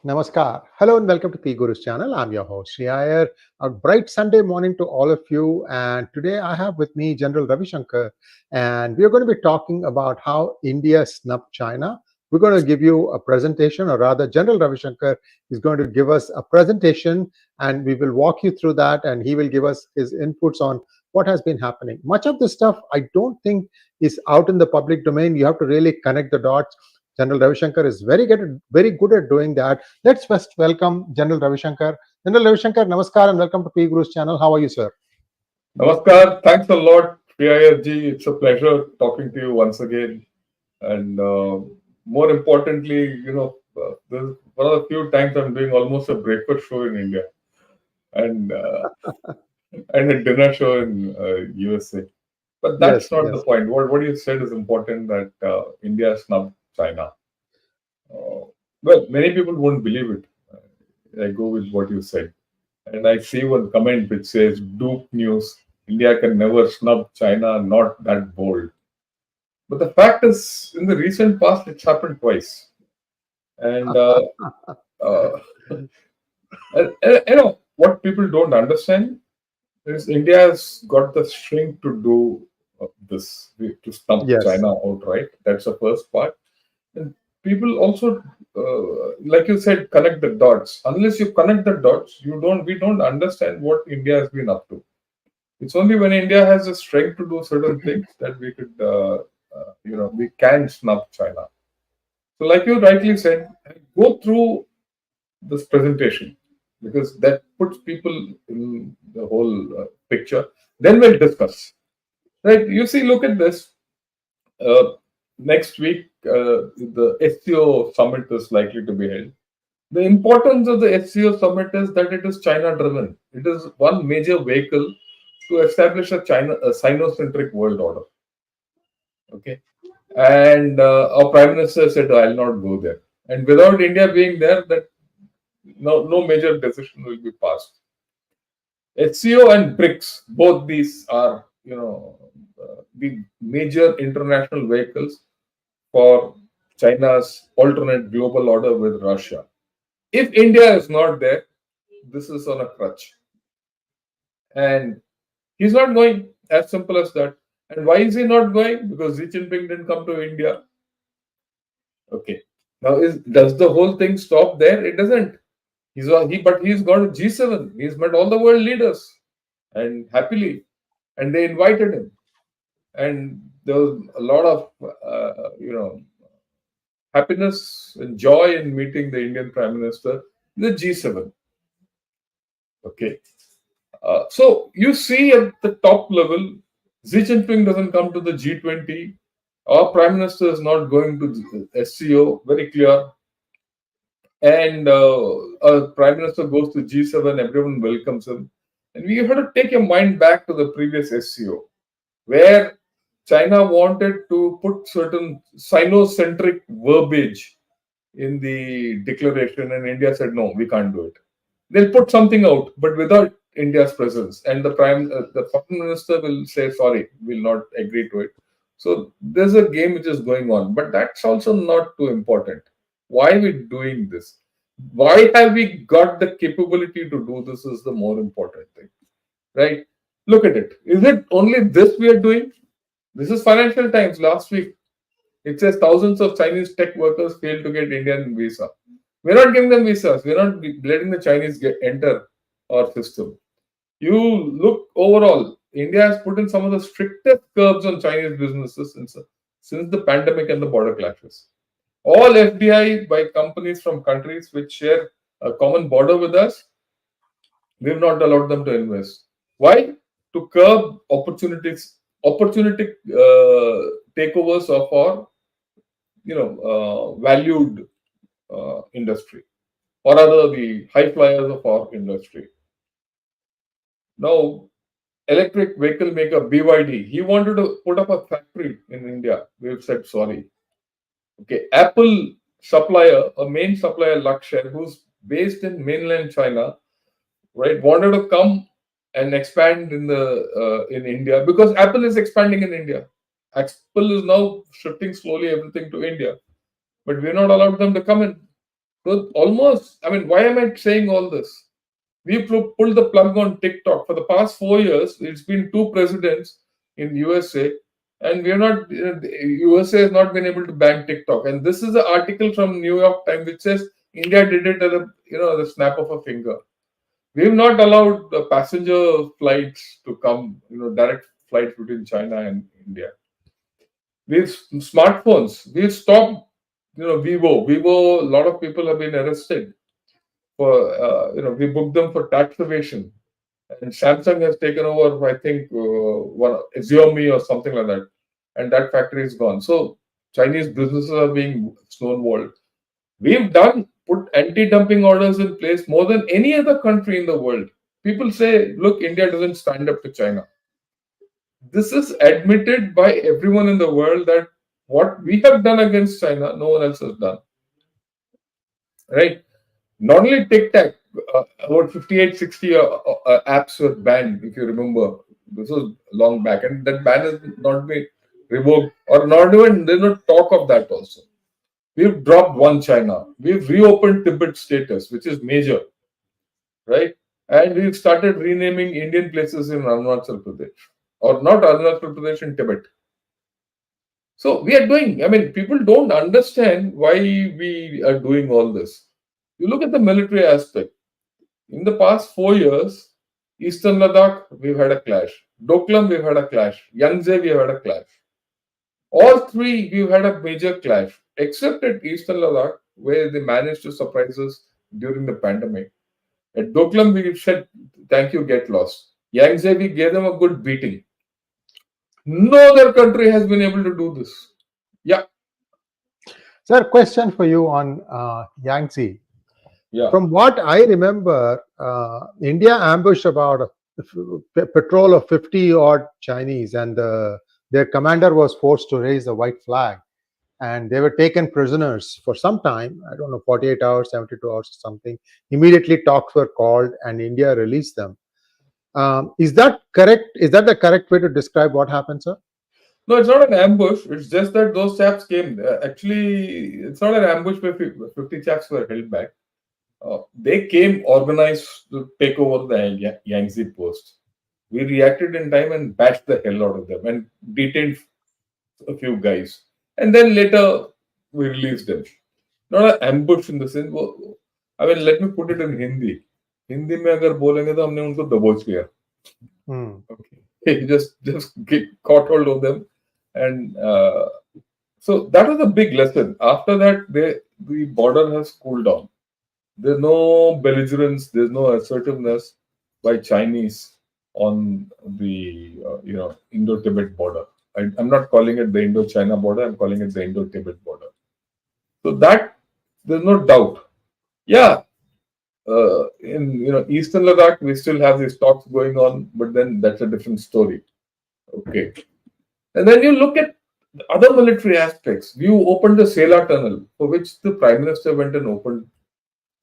Namaskar. Hello and welcome to P Guru's channel. I'm your host, Sree Iyer. A bright Sunday morning to all of you. And today I have with me General Ravi Shankar. And we're going to be talking about how India snubbed China. We're going to give you a presentation, or rather, General Ravi Shankar is going to give us a presentation and we will walk you through that. And he will give us his inputs on what has been happening. Much of this stuff I don't think is out in the public domain. You have to really connect the dots. General Ravi Shankar is very good at doing that. Let's first welcome General Ravi Shankar. General Ravi Shankar, namaskar and welcome to P Guru's channel. How are you, sir? Namaskar. Thanks a lot, Sree Iyer ji. It's a pleasure talking to you once again. And more importantly, this is one of the few times I'm doing almost a breakfast show in India and and a dinner show in USA. But Yes, that's not the yes. point. What you said is important that India snubbed China. Well, many people won't believe it. I go with what you said. And I see one comment which says, Duke News, India can never snub China, not that bold. But the fact is, in the recent past, it's happened twice. And, uh, what people don't understand is India has got the strength to do this, to snub Yes. China outright. That's the first part. And people also, like you said, connect the dots. Unless you connect the dots, we don't understand what India has been up to. It's only when India has the strength to do certain things that we could, we can snub China. So, like you rightly said, go through this presentation because that puts people in the whole picture. Then we'll discuss. Right? You see, look at this. Uh, Next week, the SCO summit is likely to be held. The importance of the SCO summit is that it is China driven. It is one major vehicle to establish a Sino-centric world order. Okay. And our Prime Minister said, I'll not go there. And without India being there, that no major decision will be passed. HCO and BRICS, both these are, the major international vehicles for China's alternate global order with Russia. If India is not there, this is on a crutch. And he's not going, as simple as that. And why is he not going? Because Xi Jinping didn't come to India. Okay. Now, does the whole thing stop there? It doesn't. But he's gone to G7. He's met all the world leaders and happily, and they invited him. And there was a lot of, happiness and joy in meeting the Indian Prime Minister, the G7. Okay. So you see at the top level, Xi Jinping doesn't come to the G20. Our Prime Minister is not going to SCO, very clear. And our Prime Minister goes to G7, everyone welcomes him. And we have to take your mind back to the previous SCO, where China wanted to put certain Sino-centric verbiage in the declaration, and India said, no, we can't do it. They'll put something out, but without India's presence. And the foreign minister will say, sorry, we'll not agree to it. So there's a game which is going on, but that's also not too important. Why are we doing this? Why have we got the capability to do this is the more important thing, right? Look at it. Is it only this we are doing? This is Financial Times last week. It says thousands of Chinese tech workers failed to get Indian visa. We're not giving them visas. We're not letting the Chinese enter our system. You look overall, India has put in some of the strictest curbs on Chinese businesses since the pandemic and the border clashes. All FDI by companies from countries which share a common border with us, we've not allowed them to invest. Why? To curb opportunistic takeovers of our, valued industry, or rather the high flyers of our industry. Now, electric vehicle maker BYD, he wanted to put up a factory in India. We've said sorry. Okay, Apple supplier, a main supplier, Lakshya, who's based in mainland China, right, wanted to come and expand in India because Apple is expanding in India. Apple is now shifting slowly everything to India, but we're not allowed them to come in. So almost, I mean, why am I saying all this? We pulled the plug on TikTok for the past 4 years. It's been two presidents in USA, and we are not. USA has not been able to ban TikTok. And this is an article from New York Times which says India did it at the snap of a finger. We have not allowed the passenger flights to come. Direct flights between China and India. We've smartphones. We've stopped. Vivo. Vivo. A lot of people have been arrested for. We booked them for tax evasion, and Samsung has taken over, I think, one Xiaomi or something like that, and that factory is gone. So Chinese businesses are being stonewalled. We've put anti-dumping orders in place more than any other country in the world. People say, look, India doesn't stand up to China. This is admitted by everyone in the world that what we have done against China, no one else has done. Right? Not only TikTok, about 58, 60 apps were banned, if you remember. This was long back, and that ban has not been revoked, or not even, there's no talk of that also. We've dropped one China. We've reopened Tibet status, which is major, right? And we've started renaming Indian places in Arunachal Pradesh, or not Arunachal Pradesh, in Tibet. So we are doing, I mean, people don't understand why we are doing all this. You look at the military aspect. In the past 4 years, Eastern Ladakh, we've had a clash. Doklam, we've had a clash. Yangtze, we've had a clash. All three, we've had a major clash, except at Eastern Ladakh, where they managed to surprise us during the pandemic. At Doklam, we said, thank you, get lost. Yangtze, we gave them a good beating. No other country has been able to do this. Yeah. Sir, question for you on Yangtze. Yeah. From what I remember, India ambushed about a patrol of 50 odd Chinese, and their commander was forced to raise the white flag. And they were taken prisoners for some time, I don't know, 48 hours, 72 hours or something. Immediately talks were called and India released them. Is that correct? Is that the correct way to describe what happened, sir? No, it's not an ambush. It's just that those chaps came. Actually, it's not an ambush where 50 chaps were held back. They came organized to take over the Yangtze post. We reacted in time and bashed the hell out of them and detained a few guys. And then later, we released them. Not an ambush in the sense. I mean, let me put it in Hindi. Hindi में अगर बोलेंगे तो हमने उनको दबोच लिया. Okay, just caught hold of them, and so that was a big lesson. After that, the border has cooled down. There's no belligerence. There's no assertiveness by Chinese on the Indo-Tibet border. I'm not calling it the Indo-China border. I'm calling it the Indo-Tibet border. So that there's no doubt. Yeah. In Eastern Ladakh, we still have these talks going on, but then that's a different story. Okay. And then you look at other military aspects. We opened the Sela Tunnel, for which the Prime Minister went and opened.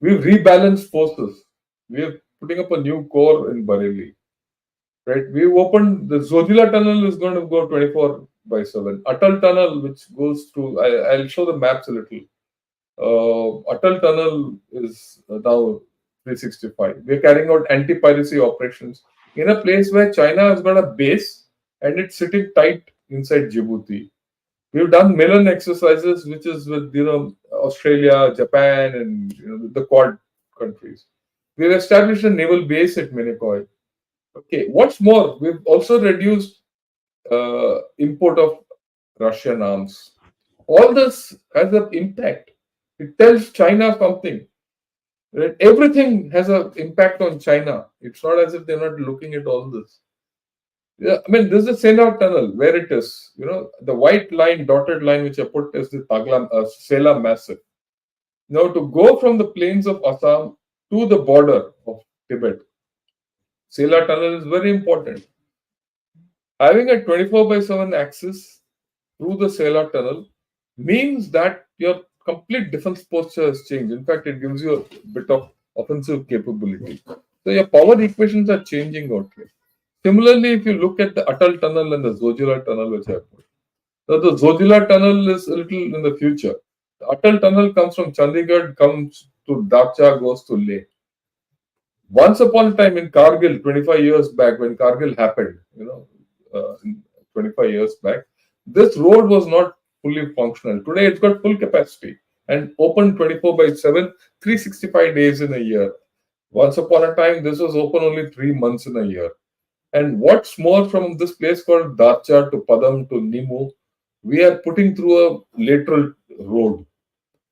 We've rebalanced forces. We're putting up a new corps in Bareilly. Right? We've opened the Zojila Tunnel is going to go 24/7. Atal Tunnel, which goes through, I'll show the maps a little. Atal Tunnel is now 365. We're carrying out anti-piracy operations in a place where China has got a base and it's sitting tight inside Djibouti. We've done Milan exercises, which is with Australia, Japan, and the Quad countries. We've established a naval base at Minicoy. Okay, what's more, we've also reduced import of Russian arms. All this has an impact. It tells China something. Right? Everything has an impact on China. It's not as if they're not looking at all this. Yeah, I mean, this is the Sela Tunnel, where it is. The white line, dotted line, which I put is the Sela Massif. Now, to go from the plains of Assam to the border of Tibet, Sela Tunnel is very important. Having a 24/7 access through the Sela Tunnel means that your complete defense posture has changed. In fact, it gives you a bit of offensive capability. So your power equations are changing out here. Similarly, if you look at the Atal Tunnel and the Zojila Tunnel, which I put. So the Zojila Tunnel is a little in the future. The Atal Tunnel comes from Chandigarh, comes to Dacha goes to Leh. Once upon a time in Kargil, 25 years back, when Kargil happened, 25 years back, this road was not fully functional. Today, it's got full capacity and open 24 by 7, 365 days in a year. Once upon a time, this was open only 3 months in a year. And what's more, from this place called Dacha to Padam to Nimu, we are putting through a lateral road,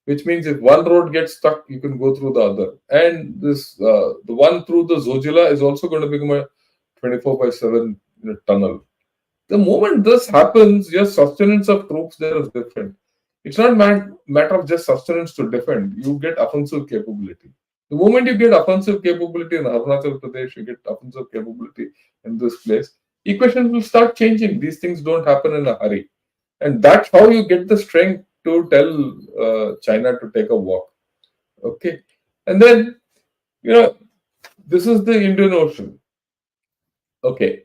which means if one road gets stuck, you can go through the other. And this the one through the Zojila is also going to become a 24 by 7 tunnel. The moment this happens, your sustenance of troops there is different. It's not matter of just sustenance to defend. You get offensive capability. The moment you get offensive capability in Arunachal Pradesh, you get offensive capability in this place, equations will start changing. These things don't happen in a hurry. And that's how you get the strength to tell China to take a walk. Okay. And then, you know, this is the Indian Ocean. Okay.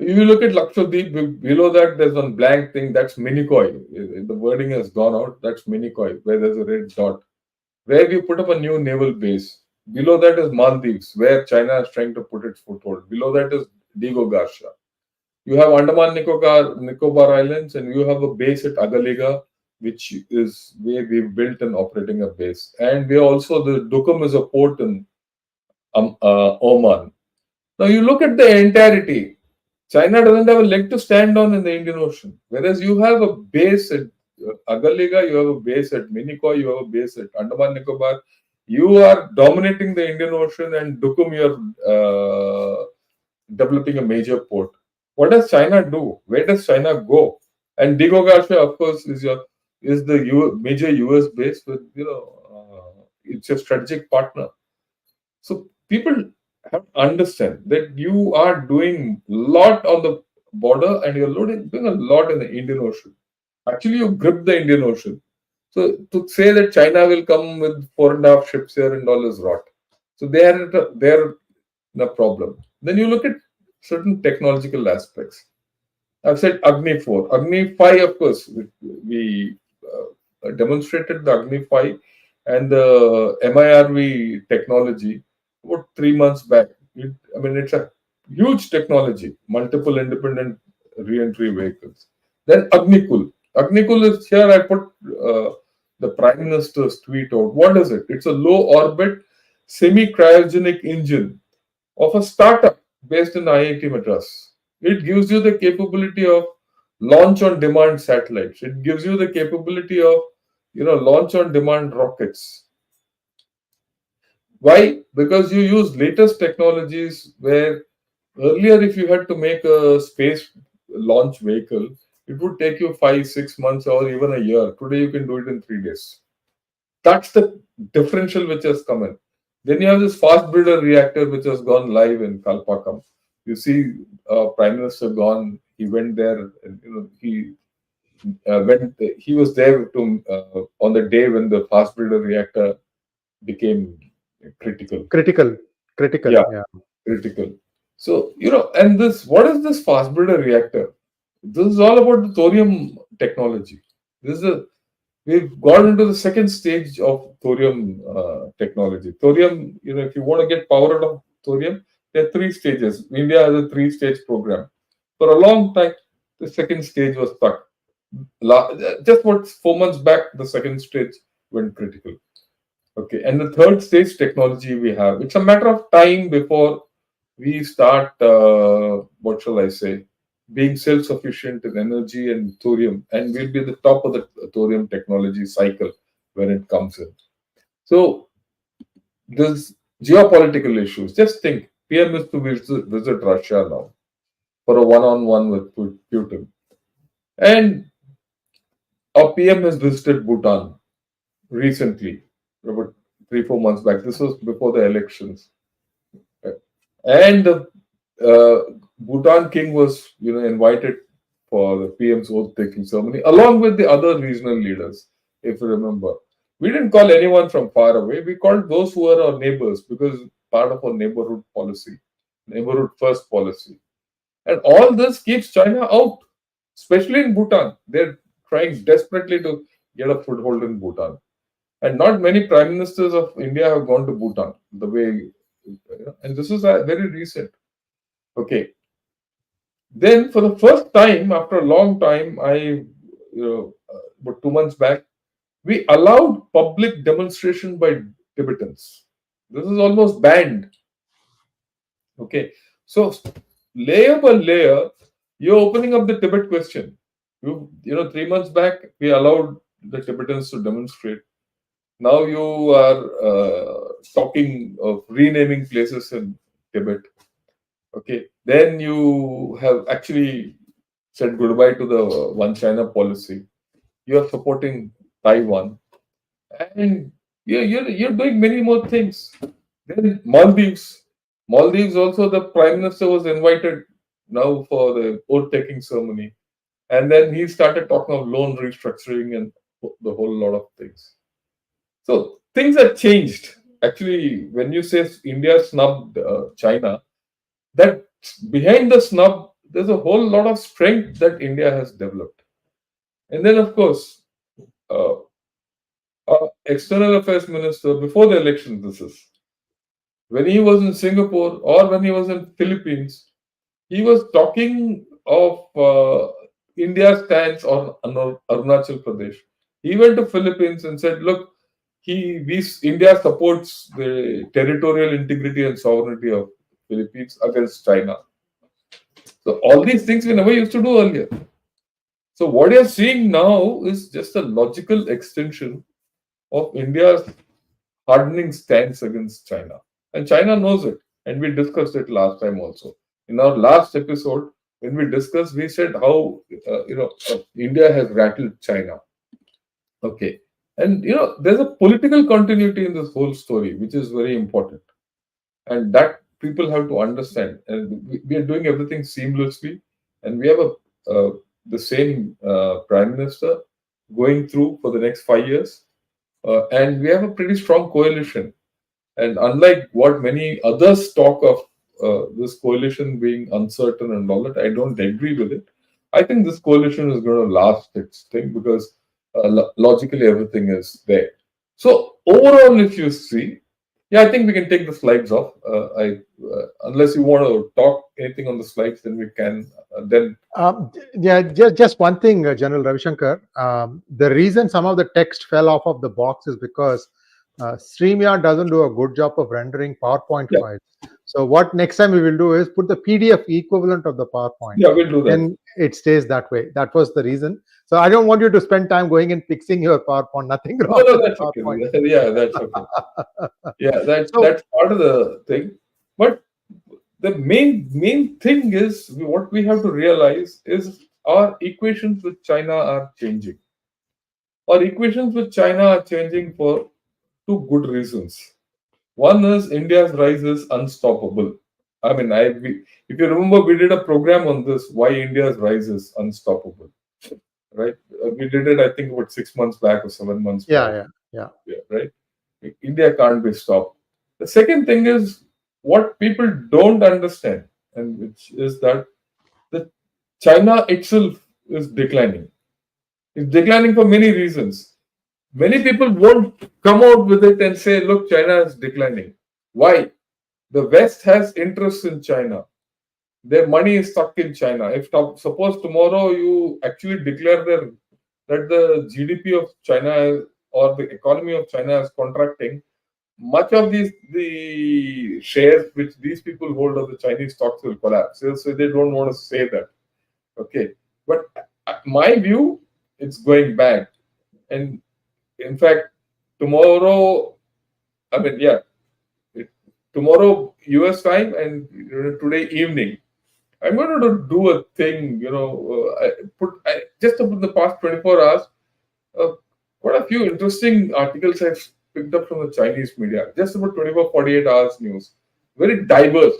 You look at Lakshadweep, below that there's one blank thing, that's Minicoy. The wording has gone out, that's Minicoy, where there's a red dot, where we put up a new naval base. Below that is Maldives, where China is trying to put its foothold. Below that is Digo Garcia. You have Andaman Nicobar Islands, and you have a base at Agaliga, which is where we've built and operating a base. And we also, the Dukum is a port in Oman. Now you look at the entirety. China doesn't have a leg to stand on in the Indian Ocean. Whereas you have a base at Agaliga, you have a base at Minicoy, you have a base at Andaman Nicobar. You are dominating the Indian Ocean, and Dukum, you're developing a major port. What does China do? Where does China go? And Digo Garcia, of course, is the major US base with it's a strategic partner. So people have to understand that you are doing a lot on the border and you're doing a lot in the Indian Ocean. Actually, you grip the Indian Ocean. So to say that China will come with 4.5 ships here and all is rot. So they're in a problem. Then you look at certain technological aspects. I've said Agni 4. Agni 5, of course, we demonstrated the Agni 5 and the MIRV technology about 3 months back. It's a huge technology, multiple independent re-entry vehicles. Then Agnikul. Agnikul is here, I put the Prime Minister's tweet out. What is it? It's a low orbit semi-cryogenic engine of a startup based in IIT Madras. It gives you the capability of launch on demand satellites. It gives you the capability of launch on demand rockets. Why? Because you use latest technologies where earlier if you had to make a space launch vehicle, it would take you 5-6 months or even a year. Today you can do it in 3 days. That's the differential which has come in. Then you have this fast breeder reactor which has gone live in Kalpakam. You see, Prime Minister gone. He went there. And, he went. He was there on the day when the fast breeder reactor became critical. Critical. Yeah, Yeah. critical. So and what is this fast breeder reactor? This is all about the thorium technology. We've gone into the second stage of thorium technology. Thorium, if you want to get power out of thorium, there are 3 stages. India has a 3-stage program. For a long time, the second stage was stuck. Just what 4 months back, the second stage went critical. Okay, and the third stage technology we have. It's a matter of time before we start. What shall I say? Being self-sufficient in energy and thorium, and we'll be at the top of the thorium technology cycle when it comes in. So there's geopolitical issues. Just think, PM is to visit Russia now for a one-on-one with Putin, and our PM has visited Bhutan recently, about 3-4 months back. This was before the elections, and Bhutan king was invited for the PM's oath taking ceremony, along with the other regional leaders. If you remember, we didn't call anyone from far away. We called those who were our neighbors because part of our neighborhood policy, neighborhood first policy. And all this keeps China out, especially in Bhutan. They're trying desperately to get a foothold in Bhutan. And not many prime ministers of India have gone to Bhutan the way, and this is very recent. Okay. Then, for the first time after a long time, about 2 months back, we allowed public demonstration by Tibetans. This is almost banned. Okay. So, layer by layer, you're opening up the Tibet question. 3 months back, we allowed the Tibetans to demonstrate. Now you are talking of renaming places in Tibet. Okay. Then you have actually said goodbye to the one China policy. You are supporting Taiwan. And you're doing many more things. Then Maldives. Maldives also, the Prime Minister was invited now for the oath taking ceremony. And then he started talking of loan restructuring and the whole lot of things. So things have changed. Actually, when you say India snubbed China, that behind the snub, there's a whole lot of strength that India has developed. And then, of course, uh, our external affairs minister, before the election, this is when he was in Singapore or when he was in Philippines, he was talking of India's stance on Arunachal Pradesh. He went to Philippines and said, "Look, India supports the territorial integrity and sovereignty of Philippines against China." So all these things we never used to do earlier. So what you're seeing now is just a logical extension of India's hardening stance against China. And China knows it. And we discussed it last time also. In our last episode, when we discussed, we said how India has rattled China. Okay. And there's a political continuity in this whole story, which is very important. And that people have to understand. And we are doing everything seamlessly. And we have the same prime minister going through for the next 5 years. And we have a pretty strong coalition. And unlike what many others talk of this coalition being uncertain and all that, I don't agree with it. I think this coalition is going to last its thing because logically everything is there. So overall, if you see, yeah, I think we can take the slides off. Unless you want to talk anything on the slides, then we can. Then Yeah, just one thing, General Ravishankar. The reason some of the text fell off of the box is because StreamYard doesn't do a good job of rendering PowerPoint yeah, files. So what next time we will do is put the PDF equivalent of the PowerPoint. yeah, we'll do that. Then it stays that way. That was the reason. So I don't want you to spend time going and fixing your PowerPoint. Nothing wrong No, with that's okay. PowerPoint. Yeah, that's okay. Yeah, So that's part of the thing. But the main thing is what we have to realize is our equations with China are changing. Our equations with China are changing for two good reasons. One is India's rise is unstoppable. I mean, if you remember, we did a program on this, why India's rise is unstoppable, right? We did it, I think, about 6 months back or 7 months back. Yeah, right? India can't be stopped. The second thing is what people don't understand, and which is that the China itself is declining. It's declining for many reasons. Many people won't come out with it and say, look, China is declining. Why? The West has interests in China. Their money is stuck in China. If suppose tomorrow you actually declare that the GDP of China or the economy of China is contracting, much of the shares which these people hold of the Chinese stocks will collapse. So they don't want to say that. Okay. But my view, it's going back. And in fact, tomorrow, I mean, yeah, tomorrow US time and today evening, I'm going to do a thing, just over the past 24 hours, uh, quite a few interesting articles I've picked up from the Chinese media, just about 24, 48 hours news, very diverse.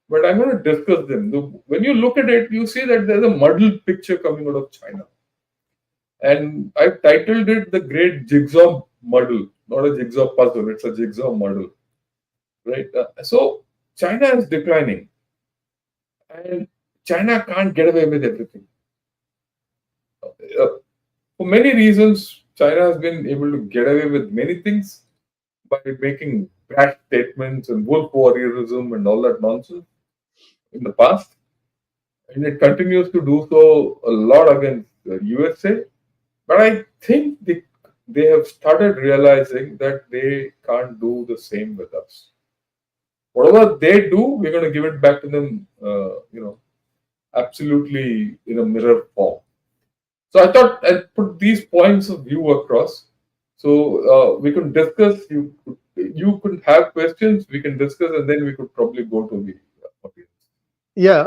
But I'm going to discuss them. When you look at it, you see that there's a muddled picture coming out of China. And I've titled it The Great Jigsaw Muddle, not a jigsaw puzzle, it's a jigsaw muddle. Right? So China is declining. And China can't get away with everything. For many reasons, China has been able to get away with many things by making brash statements and wolf warriorism and all that nonsense in the past, and it continues to do so a lot against the USA. But I think they have started realizing that they can't do the same with us. Whatever they do, we're going to give it back to them, absolutely in a mirror form. So I thought I'd put these points of view across, so we could discuss. You could have questions, we can discuss, and then we could probably go to the audience. Yeah,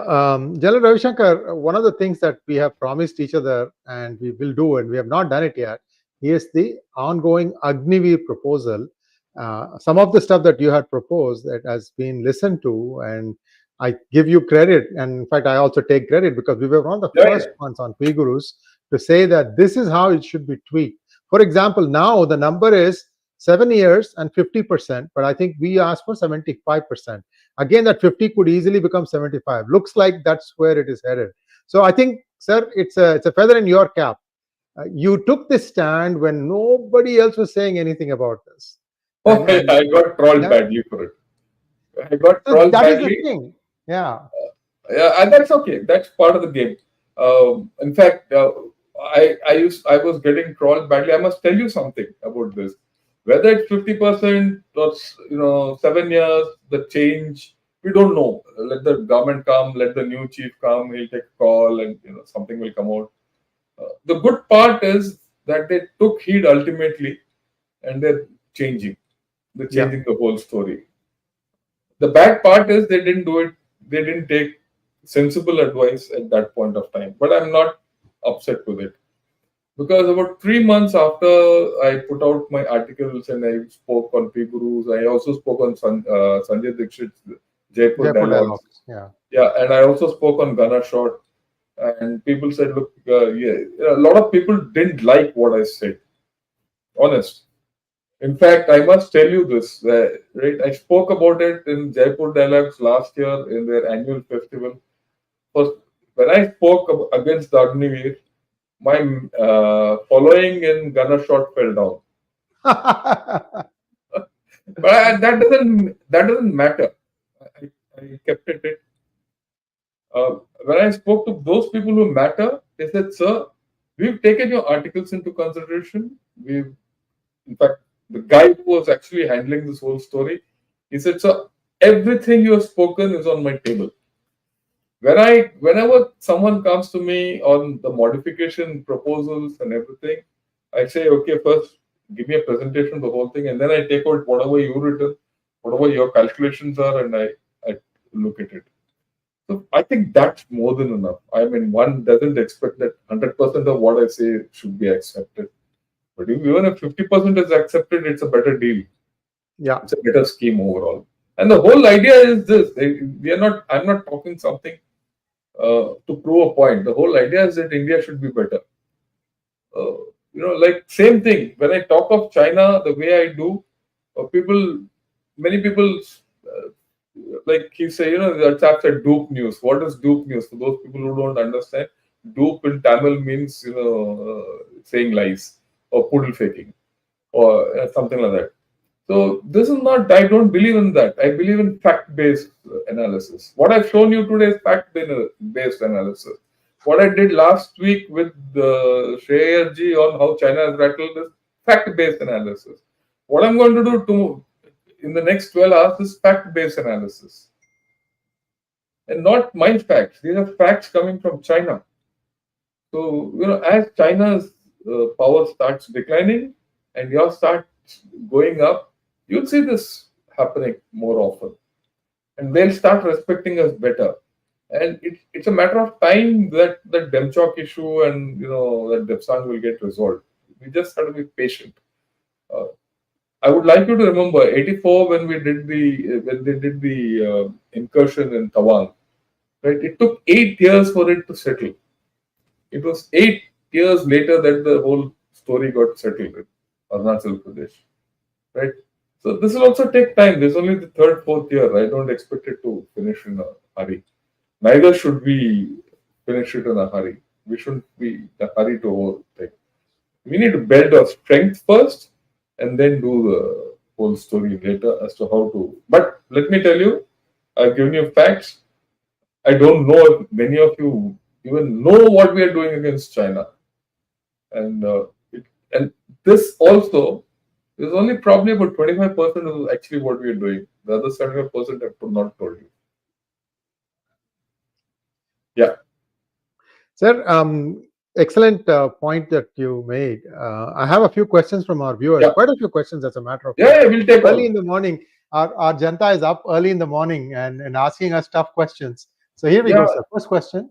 General Ravi Shankar, one of the things that we have promised each other and we will do, and we have not done it yet, is the ongoing Agniveer proposal. Some of the stuff that you had proposed that has been listened to, and I give you credit. And in fact, I also take credit because we were one of the Yeah, first ones on Pigurus to say that this is how it should be tweaked. For example, now the number is 7 years and 50%, but I think we asked for 75%. Again, that 50 could easily become 75. Looks like that's where it is headed. So I think, sir, it's a feather in your cap. You took this stand when nobody else was saying anything about this, and okay, and I got trolled yeah, badly for it. I got so trolled that is the badly. thing. Yeah, Yeah, and that's okay. That's part of the game. In fact, I was getting trolled badly. I must tell you something about this. Whether it's 50% or 7 years, the change, we don't know. Let the government come, let the new chief come. He'll take a call, and something will come out. The good part is that they took heed ultimately, and they're changing. They're yeah, changing the whole story. The bad part is they didn't do it. They didn't take sensible advice at that point of time. But I'm not upset with it because about 3 months after I put out my articles and I spoke on P Gurus, I also spoke on Sanjay Dixit's Jaipur Jaipur dialogues. dialogues. Yeah. Yeah, and I also spoke on Gunner Shot. And people said, look, yeah, a lot of people didn't like what I said. Honest. In fact, I must tell you this, right? I spoke about it in Jaipur Dialogues last year in their annual festival. First, when I spoke against the Agniveer, my following in Gunner Shot fell down. But that doesn't matter. I kept it. When I spoke to those people who matter, they said, "Sir, we've taken your articles into consideration. In fact, the guy who was actually handling this whole story, he said, "Sir, everything you have spoken is on my table. Whenever someone comes to me on the modification proposals and everything, I say, okay, first give me a presentation of the whole thing, and then I take out whatever you written, whatever your calculations are, and I look at it. So I think that's more than enough. I mean, one doesn't expect that 100% of what I say should be accepted. But even if 50% is accepted, it's a better deal. Yeah, It's a better scheme overall. And the whole idea is this: we are not. I'm not talking something to prove a point. The whole idea is that India should be better. Like same thing. When I talk of China, the way I do, many people, uh, like he say, the chap said dupe news. What is dupe news? For those people who don't understand, dupe in Tamil means saying lies or poodle faking or something like that. So this is not, I don't believe in that. I believe in fact-based analysis. What I've shown you today is fact-based analysis. What I did last week with Sree Iyer ji on how China has rattled is fact-based analysis. What I'm going to do in the next 12 hours is fact-based analysis. And not my facts. These are facts coming from China. So, as China's power starts declining and yours starts going up, you'll see this happening more often. And they'll start respecting us better. And it's a matter of time that the Demchok issue and that Depsang will get resolved. We just have to be patient. Uh, I would like you to remember '84 when they did the incursion in Tawang. Right, it took 8 years for it to settle. It was 8 years later that the whole story got settled in Arunachal Pradesh. Right? So this will also take time. This is only the third, fourth year. I don't expect it to finish in a hurry. Neither should we finish it in a hurry. We shouldn't be in a hurry to overtake. We need to build our strength first and then do the whole story later as to how to. But let me tell you, I've given you facts. I don't know if many of you even know what we are doing against China. And and this also is only probably about 25% of actually what we are doing. The other 75% I've not told you. Yeah. Sir, excellent point that you made. I have a few questions from our viewers, Yeah. quite a few questions, as a matter of Yeah, fact. yeah, we'll take Early all. in the morning, our Janta is up early in the morning and asking us tough questions. So here we go, Yeah. sir. First question.